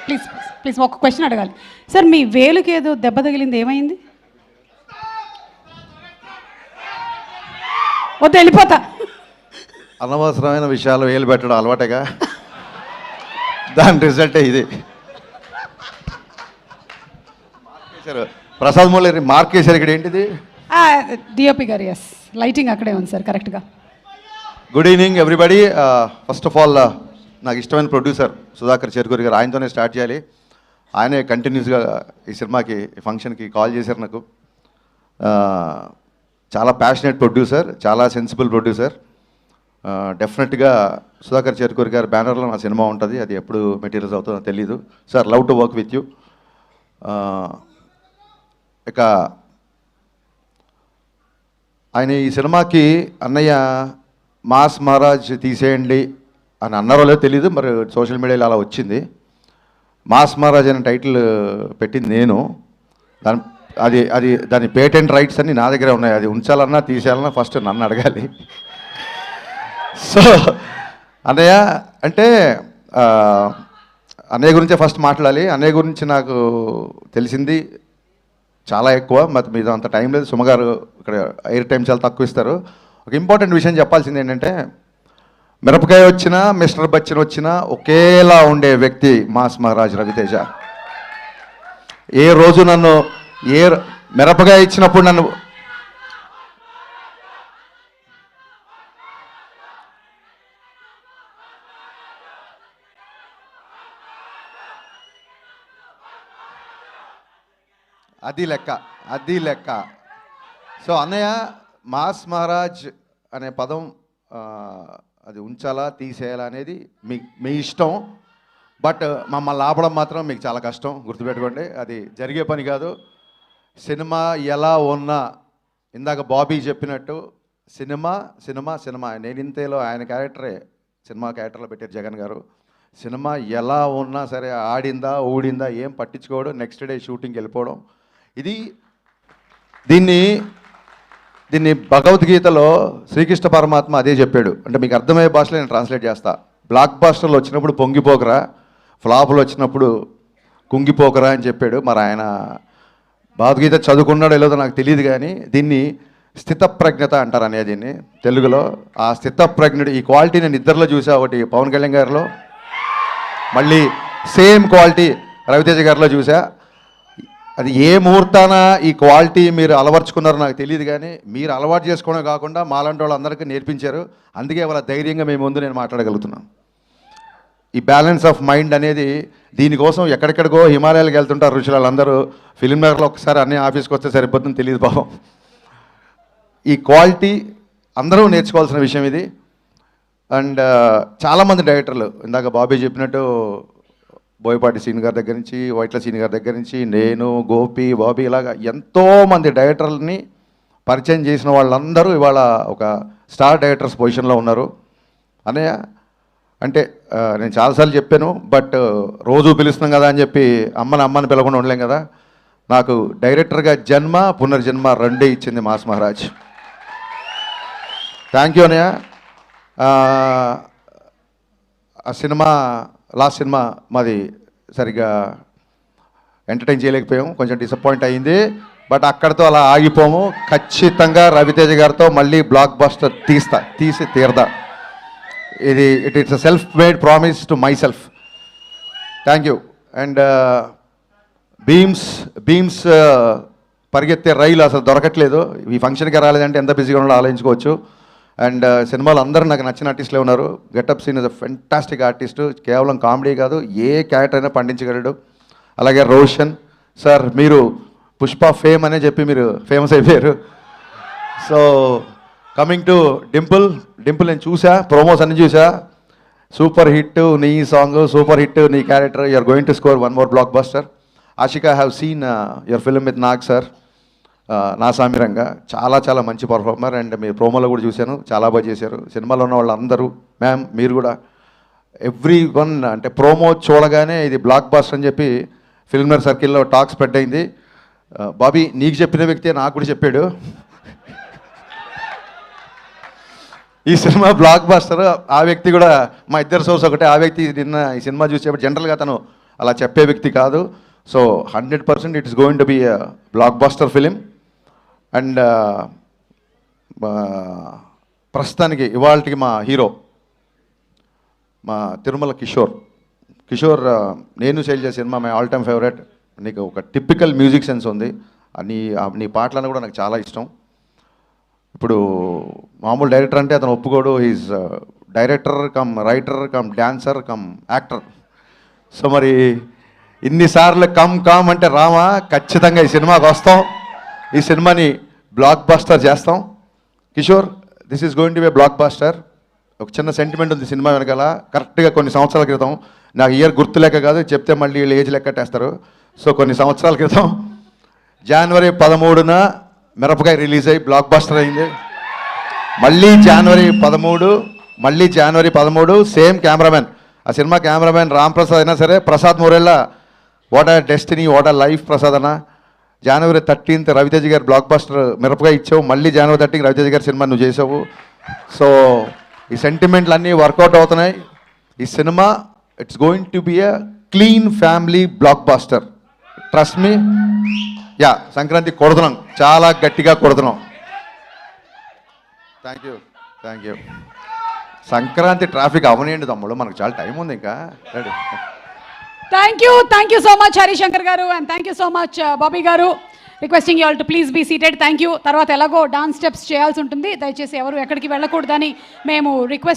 Please please ఒక question అడగాలి sir. మీ వేలుకి ఏదో దెబ్బ తగిలింది, ఏమైంది? వద్దు, వెళ్ళిపోతా. అనవసరమైన విషయాలు వేలు పెట్టడం అలవాటేగా, దాని రిజల్టే ఇది. ప్రసాద్ మూలరి మార్క్ చేశారు. ఇక్కడ ఏంటిది? డిఓపి గారు. ఎస్, లైటింగ్ అక్కడే ఉంది సార్ కరెక్ట్గా. Good evening everybody. First of all నాకు ఇష్టమైన ప్రొడ్యూసర్ సుధాకర్ చెరుకూరి గారు, ఆయనతోనే స్టార్ట్ చేయాలి. ఆయనే కంటిన్యూస్గా ఈ సినిమాకి, ఈ ఫంక్షన్కి కాల్ చేశారు నాకు. చాలా ప్యాషనేట్ ప్రొడ్యూసర్, చాలా సెన్సిబుల్ ప్రొడ్యూసర్. డెఫినెట్గా సుధాకర్ చెరుకూరి గారి బ్యానర్లో నా సినిమా ఉంటుంది. అది ఎప్పుడు మెటీరియల్స్ అవుతుందో తెలీదు. Sir, love to work with you. ఇక ఆయన ఈ సినిమాకి అన్నయ్య మాస్ మహారాజ్ తీసేయండి అని అన్నారో లేదో తెలీదు, మరి సోషల్ మీడియాలో అలా వచ్చింది. మాస్ మహారాజ్ అనే టైటిల్ పెట్టింది నేను. దాని పేటెంట్ రైట్స్ అన్నీ నా దగ్గరే ఉన్నాయి. అది ఉంచాలన్నా తీసేయాలన్నా ఫస్ట్ నన్ను అడగాలి. సో అన్నయ్య అంటే అన్నయ్య గురించే ఫస్ట్ మాట్లాడాలి. అన్నయ్య గురించి నాకు తెలిసింది చాలా ఎక్కువ, మరి మీద అంత టైం లేదు. సుమగారు ఇక్కడ ఎయిర్ టైం చాలా తక్కువ ఇస్తారు. ఒక ఇంపార్టెంట్ విషయం చెప్పాల్సింది ఏంటంటే, మిరపకాయ వచ్చినా మిస్టర్ బచ్చన్ వచ్చినా ఒకేలా ఉండే వ్యక్తి మాస్ మహారాజ్ రవితేజ. ఏ రోజు నన్ను మిరపకాయ ఇచ్చినప్పుడు నన్ను అది లెక్క. సో అన్నయ్య మాస్ మహారాజ్ అనే పదం అది ఉంచాలా తీసేయాలా అనేది మీ ఇష్టం. బట్ మమ్మల్ని ఆపడం మాత్రం మీకు చాలా కష్టం, గుర్తుపెట్టుకోండి. అది జరిగే పని కాదు. సినిమా ఎలా ఉన్నా, ఇందాక బాబీ చెప్పినట్టు సినిమా సినిమా సినిమా. నేనింతేలో ఆయన క్యారెక్టరే సినిమా క్యారెక్టర్లో పెట్టారు జగన్ గారు. సినిమా ఎలా ఉన్నా సరే, ఆడిందా ఊడిందా ఏం పట్టించుకోవడం, నెక్స్ట్ డే షూటింగ్కి వెళ్ళిపోవడం. దీన్ని భగవద్గీతలో శ్రీకృష్ణ పరమాత్మ అదే చెప్పాడు. అంటే మీకు అర్థమయ్యే భాషలో నేను ట్రాన్స్లేట్ చేస్తా. బ్లాక్ బాస్టర్లు వచ్చినప్పుడు పొంగిపోకరా, ఫ్లాపులు వచ్చినప్పుడు కుంగిపోకరా అని చెప్పాడు. మరి ఆయన భగవద్గీత చదువుకున్నాడో లేదో నాకు తెలియదు, కానీ దీన్ని స్థితప్రజ్ఞత అంటారు అనే దీన్ని తెలుగులో. ఆ స్థితప్రజ్ఞుడు ఈ క్వాలిటీ నేను ఇద్దరిలో చూసా. ఒకటి పవన్ కళ్యాణ్ గారిలో, మళ్ళీ సేమ్ క్వాలిటీ రవితేజ గారిలో చూసా. అది ఏ ముహూర్తాన ఈ క్వాలిటీ మీరు అలవర్చుకున్నారో నాకు తెలియదు, కానీ మీరు అలవాటు చేసుకోవడం కాకుండా మాలాంటి వాళ్ళందరికీ నేర్పించారు. అందుకే వాళ్ళ ధైర్యంగా మేము ముందు నేను మాట్లాడగలుగుతున్నాను. ఈ బ్యాలెన్స్ ఆఫ్ మైండ్ అనేది, దీనికోసం ఎక్కడెక్కడికో హిమాలయాలకు వెళ్తుంటారు ఋషులు. వాళ్ళందరూ ఫిల్మ్ నగర్లో ఒకసారి అన్ని ఆఫీస్కి వస్తే సరిపోతుందని తెలియదు పాపం. ఈ క్వాలిటీ అందరూ నేర్చుకోవాల్సిన విషయం ఇది. అండ్ చాలామంది డైరెక్టర్లు, ఇందాక బాబీ చెప్పినట్టు బోయపాటి సీన్ గారి దగ్గర నుంచి, వైట్ల సీన్ గారి దగ్గర నుంచి, నేను, గోపి, బాబీ, ఇలాగా ఎంతోమంది డైరెక్టర్లని పరిచయం చేసిన వాళ్ళందరూ ఇవాళ ఒక స్టార్ డైరెక్టర్స్ పొజిషన్లో ఉన్నారు. అన్నయ్య అంటే నేను చాలాసార్లు చెప్పాను, బట్ రోజు పిలుస్తున్నాం కదా అని చెప్పి అమ్మని పిలవకుండా ఉండలేం కదా. నాకు డైరెక్టర్గా జన్మ, పునర్జన్మ రెండే ఇచ్చింది మాస్ మహారాజ్. థ్యాంక్ యూ అన్నయ్య. ఆ సినిమా, లాస్ట్ సినిమా మాది సరిగ్గా ఎంటర్టైన్ చేయలేకపోయాము, కొంచెం డిసప్పాయింట్ అయ్యింది. బట్ అక్కడితో అలా ఆగిపోము. ఖచ్చితంగా రవితేజ గారితో మళ్ళీ బ్లాక్ బస్టర్ తీసి తీరదా. It's a self made promise to myself. Thank you. And Bheems పరిగెత్తే రైలు అసలు దొరకట్లేదు. ఈ ఫంక్షన్కి రాలేదంటే ఎంత బిజీగా ఉన్నాడో ఆలోచించుకోవచ్చు. అండ్ సినిమాలో అందరూ నాకు నచ్చిన ఆర్టిస్టులే ఉన్నారు. Getup Seenu is a fantastic artist. కేవలం కామెడీ కాదు, ఏ క్యారెక్టర్ అయినా పండించగలడు. అలాగే రోషన్ సార్, మీరు పుష్ప ఫేమ్ అనే చెప్పి మీరు ఫేమస్ అయిపోయారు. సో కమింగ్ టు డింపుల్ నేను చూసా, ప్రోమోస్ అన్ని చూసా. సూపర్ హిట్ నీ సాంగ్, సూపర్ హిట్ నీ character. You're going to score one more blockbuster. Ashika have seen your film with Nag sir, Naa Saamiranga. చాలా మంచి పర్ఫార్మర్. అండ్ మీ ప్రోమోలో కూడా చూశాను, చాలా బాగా చేశారు. సినిమాలో ఉన్న వాళ్ళందరూ, మ్యామ్ మీరు కూడా, ఎవ్రీ వన్ అంటే ప్రోమో చూడగానే ఇది బ్లాక్ బాస్టర్ అని చెప్పి ఫిల్మర్ సర్కిల్లో టాక్ స్ప్రెడ్ అయింది. బాబీ నీకు చెప్పిన వ్యక్తి నాకు కూడా చెప్పాడు ఈ సినిమా బ్లాక్ బాస్టర్. ఆ వ్యక్తి కూడా మా ఇద్దరు సోర్స్ ఒకటే. ఆ వ్యక్తి నిన్న ఈ సినిమా చూసేప్పుడు జనరల్గా తను అలా చెప్పే వ్యక్తి కాదు. So 100% it is going to be blockbuster film. And ప్రస్తుతానికి ఇవాళకి మా హీరో మా తిరుమల కిషోర్ నేను శైలజ సినిమా మై ఆల్ టైమ్ ఫేవరెట్. నీకు ఒక టిపికల్ మ్యూజిక్ సెన్స్ ఉంది. నీ పాటలను కూడా నాకు చాలా ఇష్టం. ఇప్పుడు మామూలు డైరెక్టర్ అంటే అతను ఒప్పుకోడు. Is director cum writer cum dancer come actor. So మరి ఇన్నిసార్లు కమ్ అంటే రామా, ఖచ్చితంగా ఈ సినిమాకి వస్తాం. ఈ సినిమాని బ్లాక్ బాస్టర్ చేస్తాం. Kishore, this is going to be blockbuster. ఒక చిన్న సెంటిమెంట్ ఉంది సినిమా వెనకాల. కరెక్ట్గా కొన్ని సంవత్సరాల క్రితం, నాకు ఇయర్ గుర్తులేక కాదు, చెప్తే మళ్ళీ వీళ్ళు ఏజ్ లెక్కట్టేస్తారు. సో కొన్ని సంవత్సరాల క్రితం జనవరి 13న మిరపకాయ రిలీజ్ అయ్యి బ్లాక్ బాస్టర్ అయింది. మళ్ళీ జనవరి 13 సేమ్ కెమెరామెన్. ఆ సినిమా కెమెరామెన్ రామ్ ప్రసాద్ అయినా సరే, ప్రసాద్ మూరెళ్ళ వాట్ ఆ డెస్టినీ, వాట్ ఆ లైఫ్ ప్రసాద్ అన్న. జనవరి 13th రవితేజ గారు బ్లాక్ బాస్టర్ మిరపకాయ ఇచ్చావు. మళ్ళీ జనవరి 13 రవితేజ గారి సినిమా నువ్వు చేసావు. సో ఈ సెంటిమెంట్లు అన్నీ వర్కౌట్ అవుతున్నాయి. ఈ cinema it's going to be a clean family blockbuster. Trust me. Yeah, Sankranti కొడుతున్నాం, చాలా గట్టిగా కొడుతున్నాం. Thank you. సంక్రాంతి ట్రాఫిక్ అవనేయండి తమ్ముడు, మనకు చాలా టైం ఉంది ఇంకా. Ready. Thank you so much Harishankar garu, and thank you so much Bobby garu. Requesting you all to please be seated. Thank you. తర్వాత ఎలాగో డాన్స్ స్టెప్స్ చేయాల్సి ఉంటుంది, దయచేసి ఎవరు ఎక్కడికి వెళ్ళకూడదని మేము రిక్వెస్ట్